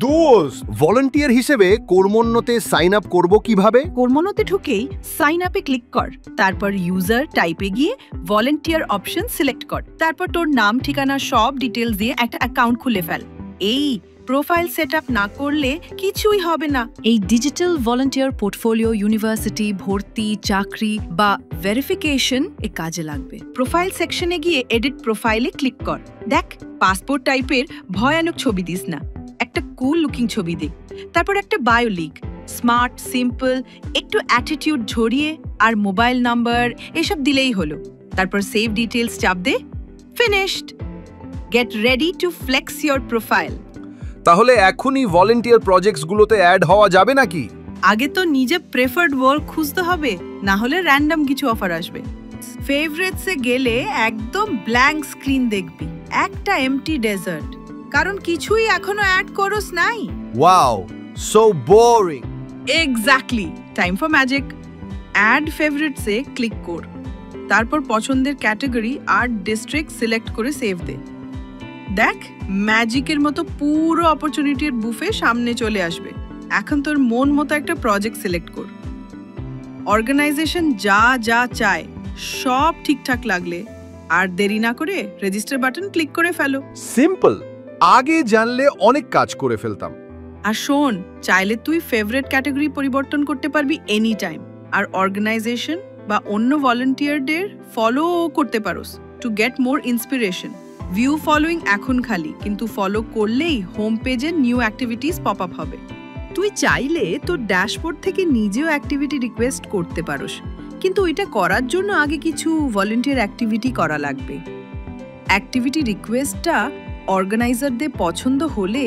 দোস্ত, ভলান্টিয়ার হিসেবে কর্মোন্নতে sign up করব কিভাবে? কর্মোন্নতে ঢুকেই সাইন আপে ক্লিক কর, তারপর ইউজার টাইপে গিয়ে ভলান্টিয়ার অপশন সিলেক্ট কর, তারপর তোর নাম ঠিকানা সব ডিটেইলস দিয়ে একটা অ্যাকাউন্ট খুলে ফেল। এই প্রোফাইল সেটআপ না করলে কিছুই হবে না। এই ডিজিটাল ভলান্টিয়ার পোর্টফোলিও ইউনিভার্সিটি, ভর্তি, চাকরি বা ভেরিফিকেশন এ কাজে লাগবে। প্রোফাইল সেকশনে গিয়ে এডিট প্রোফাইলে ক্লিক কর। দেখ, পাসপোর্ট টাইপের ভয়ানক ছবি দিস না, একটা কুল লুকিং ছবি দে। তারপর একটা বায়ো লিখ, স্মার্ট, সিম্পল, একটু অ্যাটিটিউড ঝরিয়ে, আর মোবাইল নাম্বার এসব দিলেই হলো। তারপর সেভ ডিটেইলস চাপ দে, finished. Get ready to flex your profile. তাহলে এখনই ভলান্টিয়ার প্রজেক্টসগুলোতে অ্যাড হওয়া যাবে নাকি? আগে তো নিজে প্রেফার্ড ওয়ার্ক খুঁজতে হবে, না হলে র্যান্ডম কিছু অফার আসবে। ফেভারিটসে গেলে একদম ব্ল্যাঙ্ক স্ক্রিন দেখবি, একটা এমটি ডেজার্ট, কারণ কিছুই এখনো অ্যাড করোস নাই। Wow, so boring. Exactly, time for magic. Add ফেভারিটসে ক্লিক কর, তারপর পছন্দের ক্যাটাগরি আর ডিস্ট্রিক্ট সিলেক্ট করে সেভ দে। দেখ, ম্যাজিকের মতো পুরো অপরচুনিটির বুফে সামনে চলে আসবে। এখন তোর মন মতো একটা প্রজেক্ট সিলেক্ট কর। অর্গানাইজেশন যা যা চায় সব ঠিকঠাক লাগলে আর দেরি না করে রেজিস্টার বাটন ক্লিক করে ফেলো। সিম্পল, আগে জানলে অনেক কাজ করে ফেলতাম। আর শোন, চাইলে তুই ফেভারিট ক্যাটাগরি পরিবর্তন করতে পারবি এনি টাইম, আর অর্গানাইজেশন বা অন্য ভলান্টিয়ারদের ফলো করতে পারোস to get more inspiration. View following এখন খালি, কিন্তু ফলো করলেই হোম পেজে নিউ অ্যাক্টিভিটিস পপ আপ হবে। তুই চাইলে তোর ড্যাশবোর্ড থেকে নিজেও অ্যাক্টিভিটি রিকোয়েস্ট করতে পারোস, কিন্তু এটা করার জন্য আগে কিছু ভলান্টিয়ার অ্যাক্টিভিটি করা লাগবে। অ্যাক্টিভিটি রিকোয়েস্টটা অর্গানাইজারদের পছন্দ হলে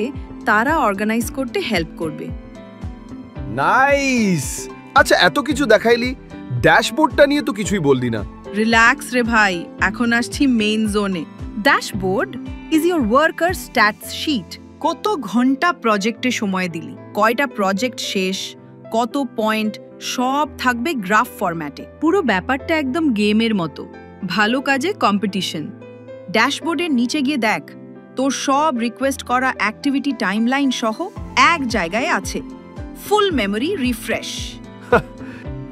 তারা অর্গানাইজ করতে হেল্প করবে। নাইস। আচ্ছা, এত কিছু দেখাইলি, ড্যাশবোর্ডটা নিয়ে তো কিছুই বললি না। রিল্যাক্স রে ভাই, এখন আসছি মেইন জোনে। Dashboard is your worker stats sheet. কত ঘন্টা প্রজেক্টে সময় দিলি, কয়টা প্রজেক্ট শেষ, কত পয়েন্ট, সব থাকবে গ্রাফ ফরম্যাটে। পুরো ব্যাপারটা একদম গেমের মতো, ভালো কাজে কম্পিটিশন। ড্যাশবোর্ডের নিচে গিয়ে দেখ, তোর সব রিকোয়েস্ট করা অ্যাক্টিভিটি টাইমলাইন সহ এক জায়গায় আছে। Full memory refresh.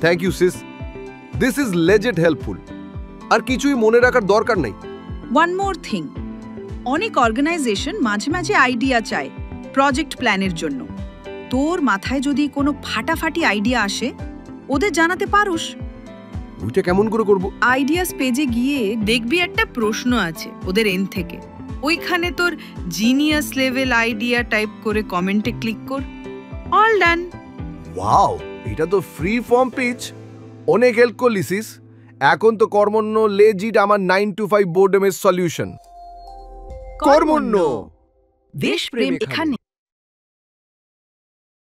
Thank you sis, this is legend helpful. আর কিছুই মনে রাখার দরকার নেই। ওয়ান মোর থিং, অনেক অর্গানাইজেশন মাঝে মাঝে আইডিয়া চায় প্রজেক্ট প্ল্যানের জন্য। তোর মাথায় যদি কোনো ফাটাফাটি আইডিয়া আসে, ওদের জানাতে পারোস। ওইটা কেমন করে করব? আইডিয়াস পেজে গিয়ে দেখবি একটা প্রশ্ন আছে ওদের এন্ড থেকে, ওইখানে তোর জিনিয়াস লেভেল আইডিয়া টাইপ করে কমেন্টে ক্লিক কর। All done. ওয়াও, এটা তো ফ্রি ফর্ম পিচ। অনেক হেল্প করলি সিস। এখন তো কর্মণ্য লেজিট আমার 9 to 5 বোর্ডেমের সলিউশন। কর্মণ্য, দেশপ্রেম এখানে।